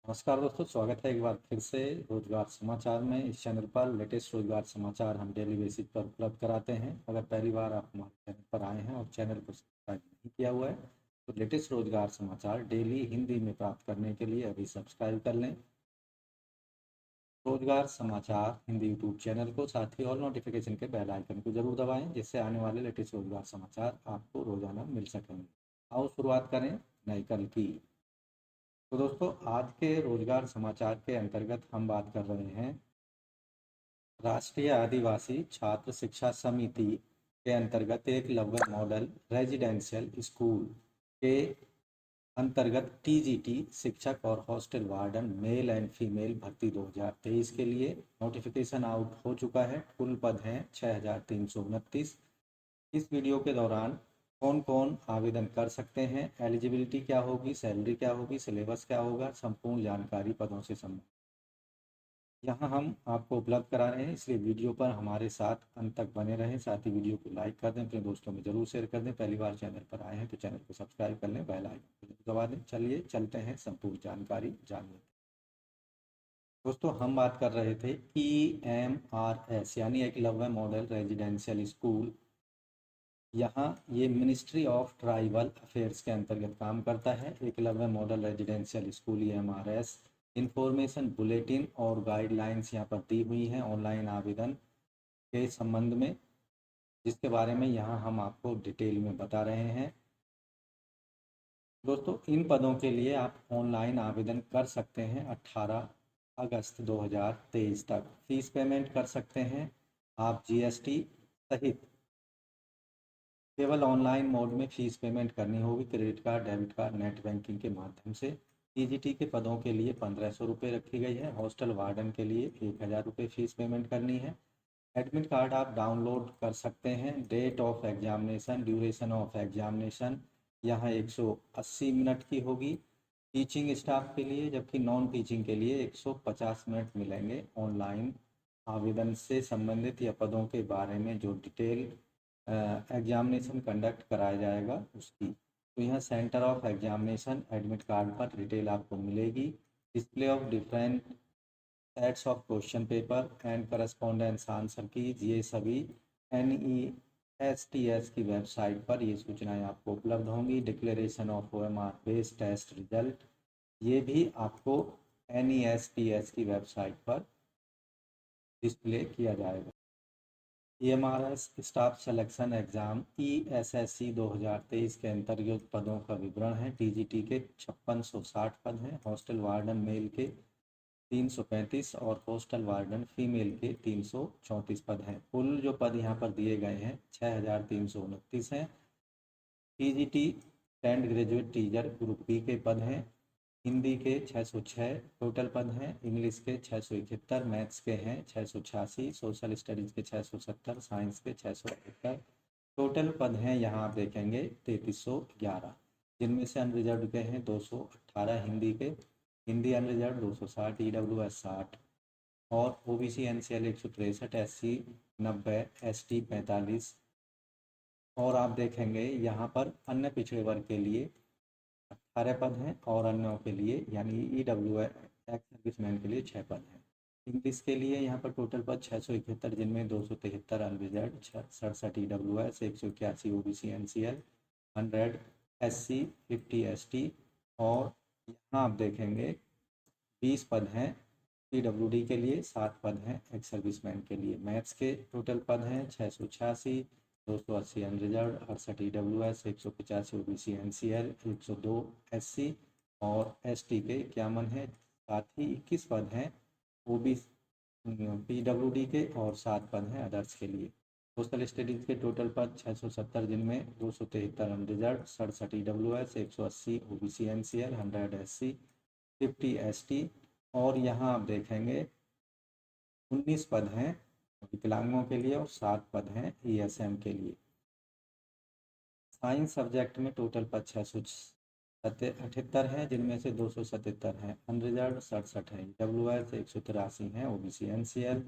नमस्कार दोस्तों, स्वागत है एक बार फिर से रोजगार समाचार में। इस चैनल पर लेटेस्ट रोजगार समाचार हम डेली बेसिस पर उपलब्ध कराते हैं। अगर पहली बार आप हमारे चैनल पर आए हैं और चैनल को सब्सक्राइब नहीं किया हुआ है तो लेटेस्ट रोजगार समाचार डेली हिंदी में प्राप्त करने के लिए अभी सब्सक्राइब कर लें रोजगार समाचार हिंदी यूट्यूब चैनल को। साथ ही और नोटिफिकेशन के बेल आइकन को जरूर दबाएं जिससे आने वाले लेटेस्ट रोजगार समाचार आपको रोजाना मिल सकेंगे। आओ शुरुआत करें नए कल की। तो दोस्तों, आज के रोजगार समाचार के अंतर्गत हम बात कर रहे हैं राष्ट्रीय आदिवासी छात्र शिक्षा समिति के अंतर्गत एकलव्य मॉडल रेजिडेंशियल स्कूल के अंतर्गत टीजीटी शिक्षक और hostel warden male and female भर्ती 2023 के लिए नोटिफिकेशन आउट हो चुका है। कुल पद हैं 6329। इस वीडियो के दौरान कौन कौन आवेदन कर सकते हैं, एलिजिबिलिटी क्या होगी, सैलरी क्या होगी, सिलेबस क्या होगा, संपूर्ण जानकारी पदों से संबंधित यहाँ हम आपको उपलब्ध करा रहे हैं, इसलिए वीडियो पर हमारे साथ अंत तक बने रहें। साथ ही वीडियो को लाइक कर दें, अपने दोस्तों में जरूर शेयर कर दें। पहली बार चैनल पर आए हैं तो चैनल को सब्सक्राइब कर लें, बेल आइकन को दबा दें। चलिए चलते हैं संपूर्ण जानकारी जानने। दोस्तों, हम बात कर रहे थे EMRS यानी एकलव्य मॉडल रेजिडेंशियल स्कूल। यहाँ ये मिनिस्ट्री ऑफ ट्राइबल अफेयर्स के अंतर्गत काम करता है। Eklavya model residential school EMRS information bulletin और गाइडलाइंस यहाँ पर दी हुई हैं ऑनलाइन आवेदन के संबंध में, जिसके बारे में यहाँ हम आपको डिटेल में बता रहे हैं। दोस्तों, इन पदों के लिए आप ऑनलाइन आवेदन कर सकते हैं 18 अगस्त 2023 तक। फीस पेमेंट कर सकते हैं आप GST सहित। केवल ऑनलाइन मोड में फीस पेमेंट करनी होगी, credit card, debit card, net banking के माध्यम से। टीजीटी के पदों के लिए 1500 रुपये रखी गई है। हॉस्टल वार्डन के लिए 1000 रुपये फीस पेमेंट करनी है। एडमिट कार्ड आप डाउनलोड कर सकते हैं। Date of examination, duration of examination यहाँ 180 मिनट की होगी टीचिंग स्टाफ के लिए, जबकि नॉन टीचिंग के लिए 150 मिनट मिलेंगे। ऑनलाइन आवेदन से संबंधित या पदों के बारे में जो डिटेल एग्जामिनेशन कंडक्ट कराया जाएगा उसकी, तो यहाँ centre of examination admit card पर डिटेल आपको मिलेगी। Display of different sets of question paper and correspondence answer keys, ये सभी NESTS की वेबसाइट पर ये सूचनाएं आपको उपलब्ध होंगी। Declaration of OMR based test result, ये भी आपको NESTS की वेबसाइट पर डिस्प्ले किया जाएगा। EMRS staff selection exam ESSC 2023 के अंतर्गत पदों का विवरण है। टीजीटी के 5660 पद हैं। हॉस्टल वार्डन मेल के 335 और हॉस्टल वार्डन फीमेल के 334 पद हैं। कुल जो पद यहाँ पर दिए गए हैं 6329 हैं। TGT tenth graduate teacher group B के पद हैं। हिंदी के 606 टोटल पद हैं। इंग्लिश के 671, मैथ्स के हैं 686, सोशल स्टडीज़ के 670, साइंस के 671। टोटल पद हैं यहाँ आप देखेंगे 3311, जिनमें से अनरिजर्व के हैं 218। हिंदी अनरिजर्व 260, EWS 60 और OBC NCL 163, SC 90, ST 45। और आप देखेंगे यहाँ पर अन्य पिछड़े वर्ग के लिए 18 पद हैं और अन्यों के लिए यानी EWS एक्स सर्विसमैन के लिए 6 पद हैं। इंग्लिश के लिए यहाँ पर टोटल पद 671, जिनमें 273 unreserved, 67 EWS, 181 OBC NCL, 100 SC, 50 ST। और यहाँ आप देखेंगे 20 पद हैं PWD के लिए, 7 पद हैं एक्स सर्विसमैन के लिए। मैथ्स के टोटल पद हैं 686, 280 unreserved, 68 EWS, 185 OBC NCL, 102 SC और ST के 51 हैं। साथ ही 21 पद हैं PWD के और 7 पद हैं अदर्स के लिए। सोशल स्टडीज़ के टोटल पद 670, जिनमें 273 unreserved, 67 EWS, 180 OBC NCL, 100 SC, 50 ST। और यहाँ आप देखेंगे 19 पद हैं विकलांगों के लिए और 7 पद हैं ESM के लिए। साइंस सब्जेक्ट में टोटल पद 678 हैं, जिनमें से 277 हैं अनरिजर्व, 67 हैं EWS, 183 हैं OBC NCL,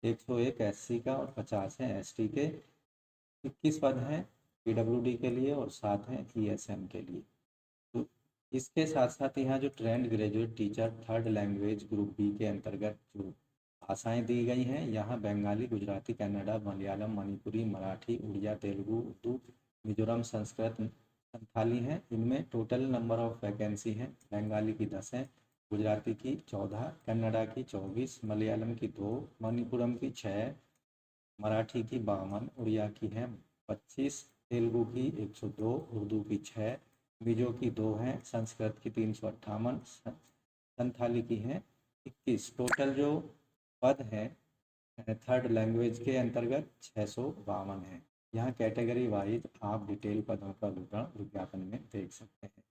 101 SC का और 50 हैं ST के। 21 पद हैं PWD के लिए और 7 हैं ESM के लिए। तो इसके साथ साथ यहाँ जो trained graduate teacher third language group B के अंतर्गत जो भाषाएं दी गई हैं, यहाँ बंगाली, गुजराती, कन्नड़ा, मलयालम, मणिपुरी, मराठी, उड़िया, तेलुगु, उर्दू, मिजोरम, संस्कृत, संथाली हैं। इनमें टोटल नंबर ऑफ वैकेंसी हैं, बंगाली की 10 हैं, गुजराती की 14, कन्नड़ा की 24, मलयालम की 2, मणिपुरम की 6, मराठी की 52, उड़िया की हैं 25, तेलुगु की 102, उर्दू की 6, मिजो की 2 हैं, संस्कृत की 358, संथाली की हैं 21। टोटल जो पद हैं थर्ड लैंग्वेज के अंतर्गत 652 है। यहाँ कैटेगरी वाइज आप डिटेल पदों का विवरण विज्ञापन में देख सकते हैं।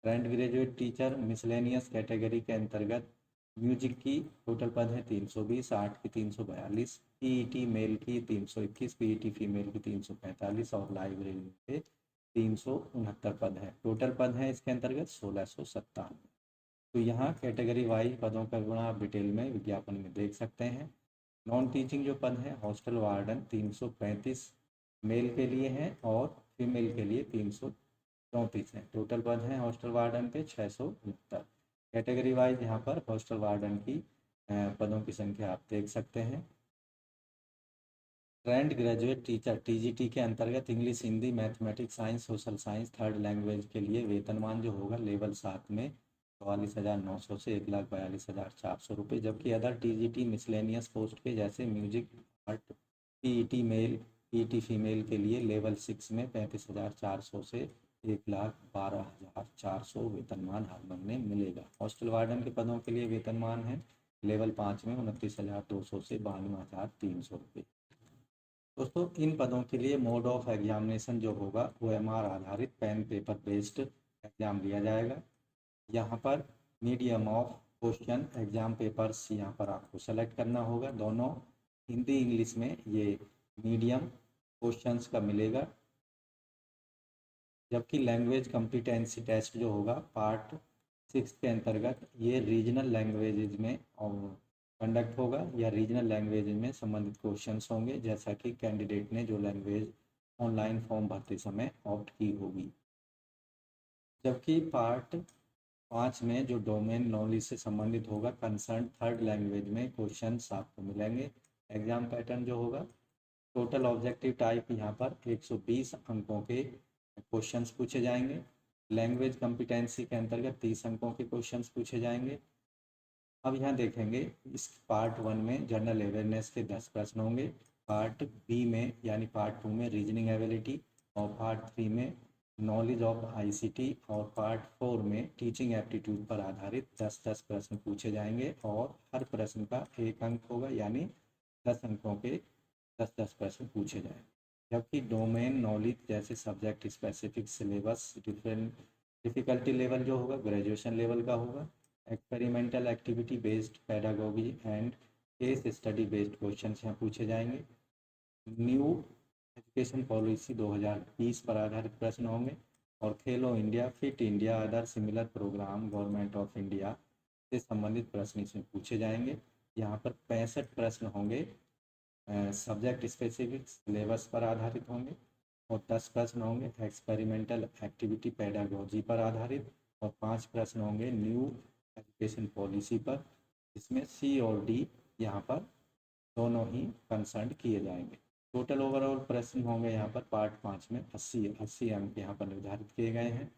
Trend graduate teacher miscellaneous category के अंतर्गत म्यूजिक की टोटल पद है 320, आर्ट की 342, पीईटी मेल की 321, पीईटी फीमेल की 345 और लाइब्रेरी के 369 पद है। टोटल पद हैं इसके अंतर्गत 1657। तो यहाँ कैटेगरी वाइज पदों का विवरण आप डिटेल में विज्ञापन में देख सकते हैं। नॉन टीचिंग जो पद है हॉस्टल वार्डन 335 मेल के लिए हैं और फीमेल के लिए 334 हैं। टोटल पद हैं हॉस्टल वार्डन के 669। कैटेगरी वाइज यहाँ पर हॉस्टल वार्डन की पदों की संख्या आप देख सकते हैं। ट्रेंड ग्रेजुएट टीचर टीजीटी के अंतर्गत English, Hindi, mathematics, science, social science third language के लिए वेतनमान जो होगा लेवल 7 में 44,900 से 1,42,400 रुपये, जबकि अदर टीजीटी मिसलेनियस पोस्ट के जैसे music, art, PET male, PET female के लिए लेवल 6 में 35,400 से 1,12,400 वेतनमान हर महीने मिलेगा। हॉस्टल वार्डन के पदों के लिए वेतनमान है लेवल 5 में 29,200 से 52,300 रुपये। दोस्तों इन पदों के लिए मोड ऑफ एग्जामिनेशन जो होगा वो एमआर आधारित पेन पेपर बेस्ड एग्जाम लिया जाएगा। यहाँ पर medium of question exam papers यहाँ पर आपको सेलेक्ट करना होगा। दोनों हिंदी इंग्लिश में ये मीडियम क्वेश्चंस का मिलेगा, जबकि लैंग्वेज कॉम्पिटेंसी टेस्ट जो होगा पार्ट 6 के अंतर्गत ये रीजनल लैंग्वेजेज में कंडक्ट होगा या रीजनल लैंग्वेज में संबंधित क्वेश्चंस होंगे, जैसा कि कैंडिडेट ने जो लैंग्वेज ऑनलाइन फॉर्म भरते समय ऑप्ट की होगी। जबकि पार्ट 5 में जो डोमेन नॉलेज से संबंधित होगा कंसर्न थर्ड लैंग्वेज में क्वेश्चंस आपको मिलेंगे। एग्जाम पैटर्न जो होगा टोटल ऑब्जेक्टिव टाइप यहाँ पर 120 अंकों के क्वेश्चंस पूछे जाएंगे। लैंग्वेज कॉम्पिटेंसी के अंतर्गत 30 अंकों के क्वेश्चंस पूछे जाएंगे। अब यहाँ देखेंगे इस पार्ट 1 में जनरल अवेयरनेस के 10 प्रश्न होंगे, पार्ट बी में यानी पार्ट 2 में रीजनिंग एबिलिटी और पार्ट 3 में नॉलेज ऑफ आईसीटी और पार्ट 4 में टीचिंग एप्टीट्यूड पर आधारित 10-10 प्रश्न पूछे जाएंगे और हर प्रश्न का 1 अंक होगा, यानी 10 अंकों के 10-10 प्रश्न पूछे जाएंगे। जबकि डोमेन नॉलेज जैसे subject specific syllabus difficulty level जो होगा ग्रेजुएशन लेवल का होगा। Experimental activity based pedagogy and case study based questions यहाँ पूछे जाएंगे। न्यू एजुकेशन पॉलिसी 2020 पर आधारित प्रश्न होंगे और Khelo India, fit India, other similar program government of India से संबंधित प्रश्न इसमें पूछे जाएंगे। यहाँ पर 65 प्रश्न होंगे सब्जेक्ट स्पेसिफिक सिलेबस पर आधारित होंगे और 10 प्रश्न होंगे एक्सपेरिमेंटल एक्टिविटी पेडागोजी पर आधारित और 5 प्रश्न होंगे न्यू एजुकेशन पॉलिसी पर। इसमें सी और डी यहाँ पर दोनों ही कंसर्न किए जाएंगे। टोटल ओवरऑल प्रश्न होंगे यहाँ पर पार्ट 5 में 80 अंक यहाँ पर निर्धारित किए गए हैं।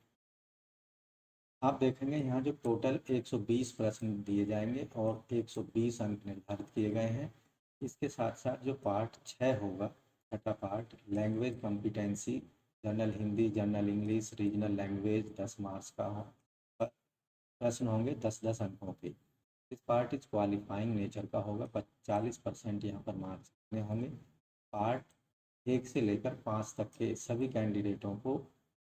आप देखेंगे यहाँ जो टोटल 120 प्रश्न दिए जाएंगे और 120 अंक निर्धारित किए गए हैं। इसके साथ साथ जो पार्ट 6 होगा छठा part language competency, general Hindi, general English, regional language 10 marks का प्रश्न होंगे 10-10 अंकों के। इस पार्ट इज क्वालिफाइंग नेचर का होगा, 40% यहाँ पर मार्क्स में होंगे। पार्ट 1 से लेकर 5 तक के सभी कैंडिडेटों को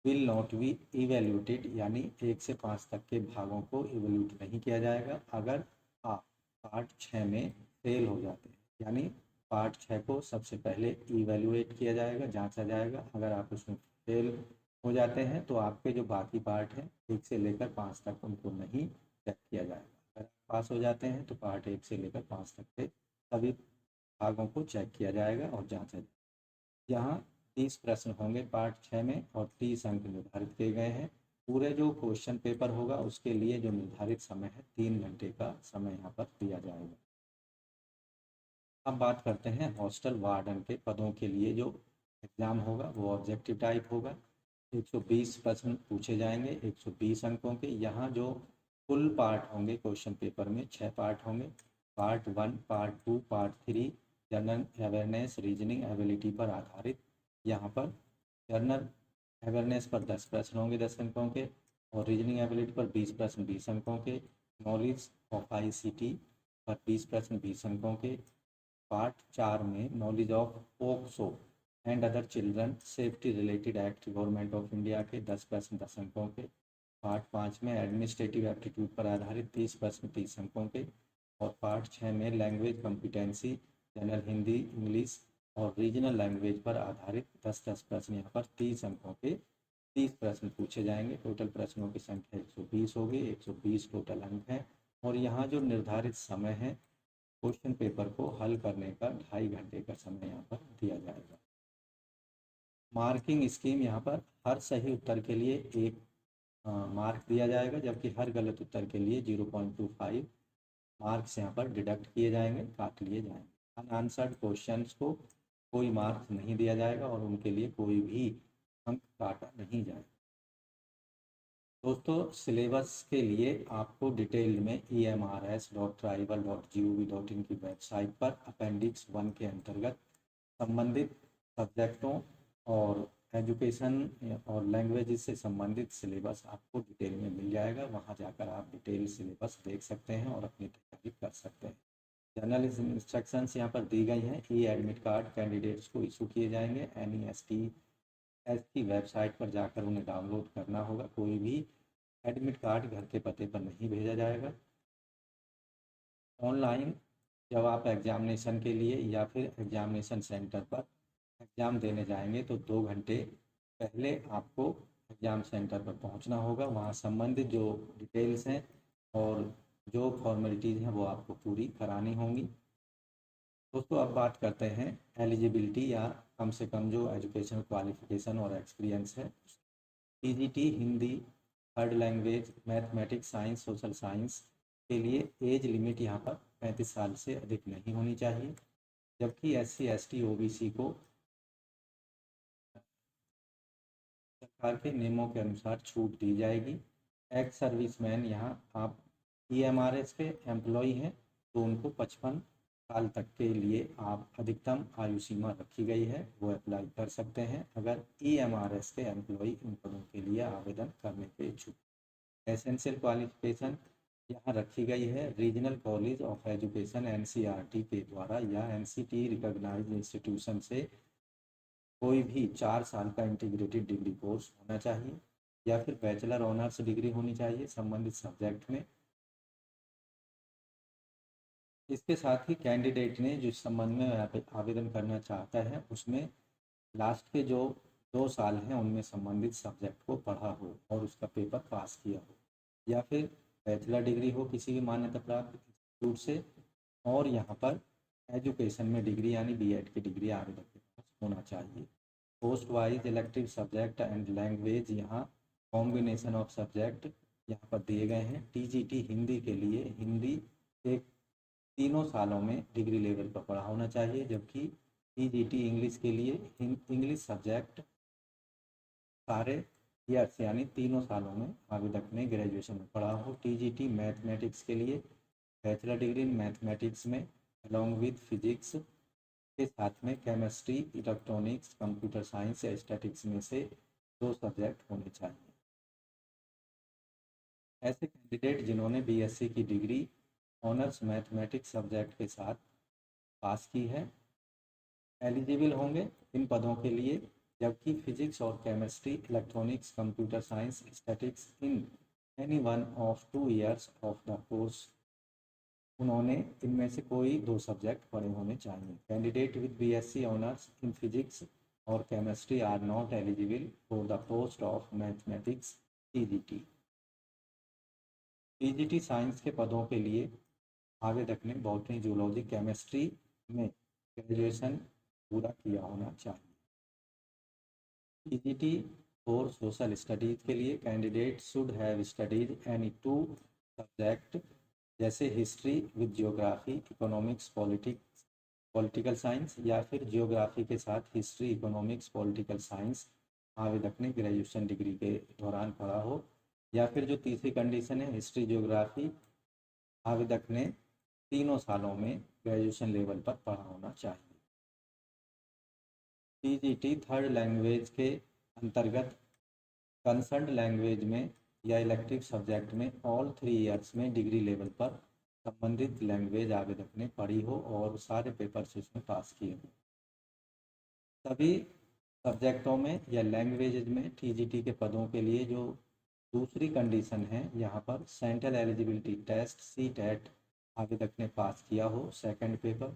विल नॉट बी इवेल्यूटेड, यानी 1 से 5 तक के भागों को इवेल्यूट नहीं किया जाएगा अगर आप पार्ट 6 में फेल हो जाते हैं। यानी पार्ट 6 को सबसे पहले इवेल्युएट किया जाएगा, जांचा जाएगा। अगर आप उसमें फेल हो जाते हैं तो आपके जो बाकी पार्ट हैं 1 से लेकर 5 तक उनको नहीं चेक किया जाएगा। अगर पास हो जाते हैं तो पार्ट 1 से लेकर 5 तक के सभी भागों को चेक किया जाएगा और जांचा जाएगा। यहाँ 30 प्रश्न होंगे पार्ट 6 में और 30 अंक निर्धारित किए गए हैं। पूरे जो क्वेश्चन पेपर होगा उसके लिए जो निर्धारित समय है 3 घंटे का समय यहाँ पर दिया जाएगा। अब बात करते हैं हॉस्टल वार्डन के पदों के लिए जो एग्ज़ाम होगा वो ऑब्जेक्टिव टाइप होगा। 120 प्रश्न पूछे जाएंगे 120 अंकों के। यहाँ जो कुल पार्ट होंगे क्वेश्चन पेपर में 6 पार्ट होंगे। Part 1, part 2, part 3 general awareness reasoning ability पर आधारित। यहाँ पर जनरल अवेयरनेस पर 10 प्रश्न होंगे 10 अंकों के, और रीजनिंग एबिलिटी पर 20 प्रश्न 20 अंकों के। नॉलेज ऑफ ICT पर 20 प्रश्न 20 अंकों के। पार्ट 4 में knowledge of POCSO and other children safety related act government of India के 10 प्रश्न 10 अंकों के। पार्ट 5 में एडमिनिस्ट्रेटिव एप्टीट्यूड पर आधारित 30 प्रश्न 30 अंकों के। और पार्ट 6 में language competency general Hindi English और रीजनल लैंग्वेज पर आधारित 10-10 प्रश्न यहाँ पर 30 अंकों के 30 प्रश्न पूछे जाएंगे। टोटल प्रश्नों की संख्या 120 होगी। 120 टोटल अंक हैं। और यहाँ जो निर्धारित समय है क्वेश्चन पेपर को हल करने का 2.5 घंटे का समय यहाँ पर दिया जाएगा। मार्किंग स्कीम यहाँ पर हर सही उत्तर के लिए 1 मार्क दिया जाएगा, जबकि हर गलत उत्तर के लिए 0.25 मार्क्स यहाँ पर डिडक्ट किए जाएंगे, काट लिए जाएंगे। अनआंसर्ड क्वेश्चंस को कोई मार्क्स नहीं दिया जाएगा और उनके लिए कोई भी अंक काटा नहीं जाएगा। दोस्तों सिलेबस के लिए आपको डिटेल में emrs.tribal.gov.in की वेबसाइट पर अपेंडिक्स 1 के अंतर्गत संबंधित सब्जेक्टों और एजुकेशन और लैंग्वेज से संबंधित सिलेबस आपको डिटेल में मिल जाएगा। वहां जाकर आप डिटेल सिलेबस देख सकते हैं और अपनी तैयारी कर सकते हैं। जनरल इंस्ट्रक्शंस यहाँ पर दी गई हैं। एडमिट कार्ड कैंडिडेट्स को इशू किए जाएंगे। NESTS की वेबसाइट पर जाकर उन्हें डाउनलोड करना होगा। कोई भी एडमिट कार्ड घर के पते पर नहीं भेजा जाएगा। ऑनलाइन जब आप एग्जामिनेशन के लिए या फिर एग्जामिनेशन सेंटर पर एग्ज़ाम देने जाएंगे तो 2 घंटे पहले आपको एग्ज़ाम सेंटर पर पहुंचना होगा। वहां संबंधित जो डिटेल्स हैं और जो फॉर्मेलिटीज़ हैं वो आपको पूरी करानी होंगी। दोस्तों अब बात करते हैं एलिजिबिलिटी या कम से कम जो एजुकेशन क्वालिफिकेशन और एक्सपीरियंस है। TGT Hindi third language mathematics science social science के लिए एज लिमिट यहाँ पर 35 साल से अधिक नहीं होनी चाहिए, जबकि SC ST OBC को सरकार के नियमों के अनुसार छूट दी जाएगी। एक्स सर्विसमैन यहाँ आप EMRS के एम्प्लॉय हैं तो उनको 55 साल तक के लिए आप अधिकतम आयु सीमा रखी गई है वो अप्लाई कर सकते हैं अगर EMRS के एम्प्लॉय इन पदों के लिए आवेदन करने के इच्छुक। एसेंशियल क्वालिफिकेशन यहाँ रखी गई है। Regional college of education NCERT के द्वारा या NCT रिकॉग्नाइज्ड इंस्टीट्यूशन से कोई भी 4 साल का इंटीग्रेटेड डिग्री कोर्स होना चाहिए या फिर बैचलर ऑनर्स डिग्री होनी चाहिए संबंधित सब्जेक्ट में। इसके साथ ही कैंडिडेट ने जिस संबंध में आवेदन करना चाहता है उसमें लास्ट के जो 2 साल हैं उनमें संबंधित सब्जेक्ट को पढ़ा हो और उसका पेपर पास किया हो, या फिर बैचलर डिग्री हो किसी भी मान्यता प्राप्त इंस्टीट्यूट से, और यहाँ पर एजुकेशन में डिग्री यानी B.Ed की डिग्री आवेदक के पास होना चाहिए। Post wise elective subject and language यहाँ कॉम्बिनेशन ऑफ सब्जेक्ट यहाँ पर दिए गए हैं। TGT हिंदी के लिए हिंदी एक 3 सालों में डिग्री लेवल पर पढ़ा होना चाहिए, जबकि TGT इंग्लिश के लिए इंग्लिश सब्जेक्ट सारे ईयर्स यानी 3 सालों में आवेदक ने ग्रेजुएशन में पढ़ा हो। TGT मैथमेटिक्स के लिए बैचलर डिग्री इन मैथमेटिक्स में अलॉन्ग विद फिजिक्स के साथ में केमिस्ट्री इलेक्ट्रॉनिक्स कंप्यूटर साइंस या स्टैटिक्स में से 2 सब्जेक्ट होने चाहिए। ऐसे कैंडिडेट जिन्होंने BSc की डिग्री ऑनर्स मैथमेटिक्स सब्जेक्ट के साथ पास की है एलिजिबल होंगे इन पदों के लिए, जबकि फिजिक्स और chemistry electronics computer science statics in any one of 2 years of the course उन्होंने इनमें से कोई 2 सब्जेक्ट पढ़े होने चाहिए। Candidate with BSc honours in physics और chemistry are not eligible for the post of mathematics TGT। TGT science के पदों के लिए आवेदक ने बॉटनी जूलॉजी केमिस्ट्री में ग्रेजुएशन पूरा किया होना चाहिए। TGT फॉर सोशल स्टडीज़ के लिए candidate should have studies any 2 subject जैसे history with geography, economics, political science, या फिर जियोग्राफी के साथ हिस्ट्री, इकोनॉमिक्स, पॉलिटिकल साइंस आवेदक ने ग्रेजुएशन डिग्री के दौरान पढ़ा हो। या फिर जो तीसरी कंडीशन है, हिस्ट्री जियोग्राफी आवेदक ने तीनों सालों में ग्रेजुएशन लेवल पर पढ़ा होना चाहिए। टीजीटी थर्ड लैंग्वेज के अंतर्गत कंसर्न्ड लैंग्वेज में या इलेक्टिव सब्जेक्ट में ऑल 3 ईयर्स में डिग्री लेवल पर संबंधित लैंग्वेज आवेदक ने पढ़ी हो और सारे पेपर्स उसमें पास किए हो। सभी सब्जेक्टों में या लैंग्वेजेज में टीजीटी के पदों के लिए जो दूसरी कंडीशन है, यहाँ पर सेंट्रल एलिजिबिलिटी टेस्ट CTET आवेदक ने पास किया हो सेकंड पेपर।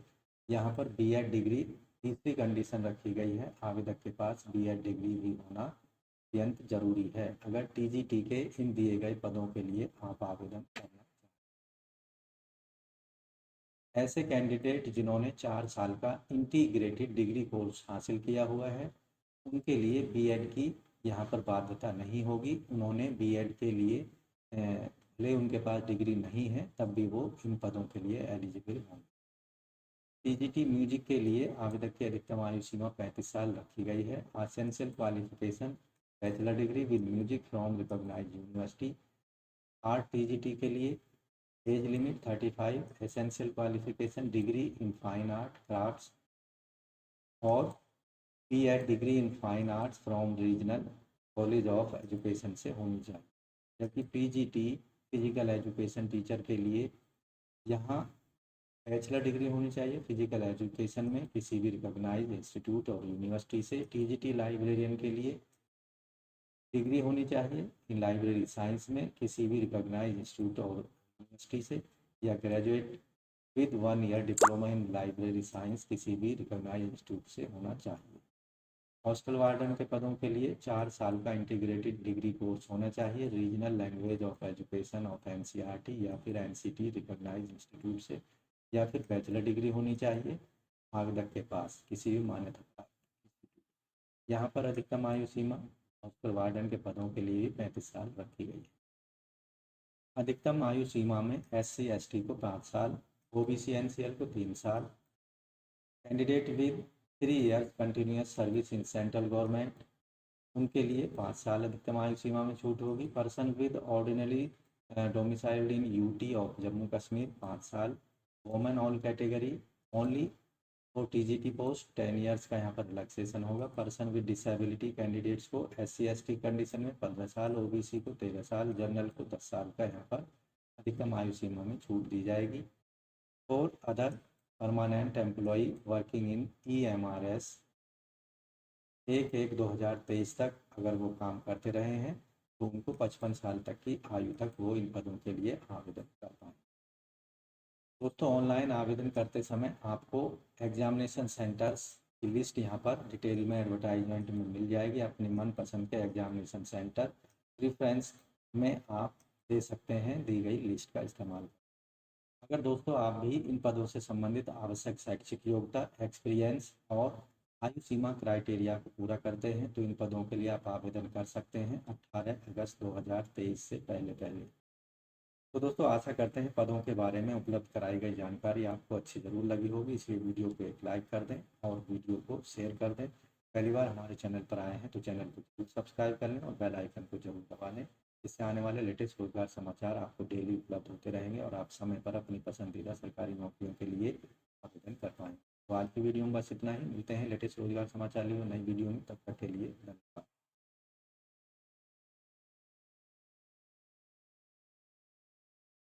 यहाँ पर बीएड डिग्री तीसरी कंडीशन रखी गई है, आवेदक के पास बीएड डिग्री भी होना अत्यंत जरूरी है अगर टीजीटी के इन दिए गए पदों के लिए आप आवेदन करना चाहते हैं। ऐसे कैंडिडेट जिन्होंने 4 साल का इंटीग्रेटेड डिग्री कोर्स हासिल किया हुआ है, उनके लिए बीएड की यहाँ पर बाध्यता नहीं होगी। उन्होंने बीएड के लिए भले उनके पास डिग्री नहीं है तब भी वो इन पदों के लिए एलिजिबल होंगे। टीजीटी म्यूजिक के लिए आवेदक की अधिकतम आयु सीमा 35 साल रखी गई है। Essential qualification bachelor degree with music from recognised university. Art TGT के लिए age limit 35, essential qualification degree in fine art crafts और B Ed degree in fine arts from regional college of education से होनी चाहिए। जबकि पीजीटी फिजिकल एजुकेशन टीचर के लिए यहाँ बैचलर डिग्री होनी चाहिए फिजिकल एजुकेशन में किसी भी रिकॉग्नाइज्ड इंस्टीट्यूट और यूनिवर्सिटी से। टीजीटी लाइब्रेरियन के लिए डिग्री होनी चाहिए इन लाइब्रेरी साइंस में किसी भी रिकॉग्नाइज्ड इंस्टीट्यूट और यूनिवर्सिटी से, या graduate with 1 year diploma in library science किसी भी रिकॉग्नाइज्ड इंस्टीट्यूट से होना चाहिए। हॉस्टल वार्डन के पदों के लिए 4 साल का इंटीग्रेटेड डिग्री कोर्स होना चाहिए regional language of education of NCERT या फिर एनसीटी रिकॉग्नाइज्ड इंस्टीट्यूट से, या फिर बैचलर डिग्री होनी चाहिए आवेदक के पास किसी भी मान्यता प्राप्त। यहाँ पर अधिकतम आयु सीमा हॉस्टल वार्डन के पदों के लिए 35 साल रखी गई है। अधिकतम आयु सीमा में SC/ST को 5 साल, OBC NCL को 3 साल, candidate with 3 years continuous service in central government उनके लिए 5 साल अधिकतम आयु सीमा में छूट होगी। Person with ordinary domiciled in UT of Jammu Kashmir 5 साल। वोमेन ऑल कैटेगरी ओनली और टीजीटी पोस्ट 10 ईयर्स का यहाँ पर रिलैक्सेशन होगा। पर्सन विद डिसेबिलिटी कैंडिडेट्स को SC/ST कंडीशन में 15 साल, OBC को 13 साल, जनरल को 10 साल का यहाँ पर अधिकतम आयु सीमा में छूट दी जाएगी। और other permanent employee working in EMRS 1/1/2023 तक अगर वो काम करते रहे हैं तो उनको 55 साल तक की आयु तक वो इन पदों के लिए आवेदन कर पाएँ। दोस्तों, ऑनलाइन आवेदन करते समय आपको एग्जामिनेशन सेंटर्स की लिस्ट यहाँ पर डिटेल में एडवर्टाइजमेंट में मिल जाएगी। अपने मनपसंद के एग्जामिनेशन सेंटर प्रेफरेंस में आप दे सकते हैं दी गई लिस्ट का इस्तेमाल। अगर दोस्तों आप भी इन पदों से संबंधित आवश्यक शैक्षिक योग्यता, एक्सपीरियंस और आयु सीमा क्राइटेरिया को पूरा करते हैं तो इन पदों के लिए आप आवेदन कर सकते हैं 18 अगस्त 2023 से पहले। तो दोस्तों आशा करते हैं पदों के बारे में उपलब्ध कराई गई जानकारी आपको अच्छी ज़रूर लगी होगी, इसलिए वीडियो को एक लाइक कर दें और वीडियो को शेयर कर दें। पहली बार हमारे चैनल पर आए हैं तो चैनल को जरूर सब्सक्राइब कर लें और बेल आइकन को जरूर दबा लें। इससे आने वाले लेटेस्ट रोजगार समाचार आपको डेली उपलब्ध होते रहेंगे और आप समय पर अपनी पसंदीदा सरकारी नौकरियों के लिए आवेदन कर पाएँ। तो आज की वीडियो में बस इतना ही, मिलते हैं लेटेस्ट रोजगार समाचार लिए नई वीडियो में, तब तक के लिए धन्यवाद।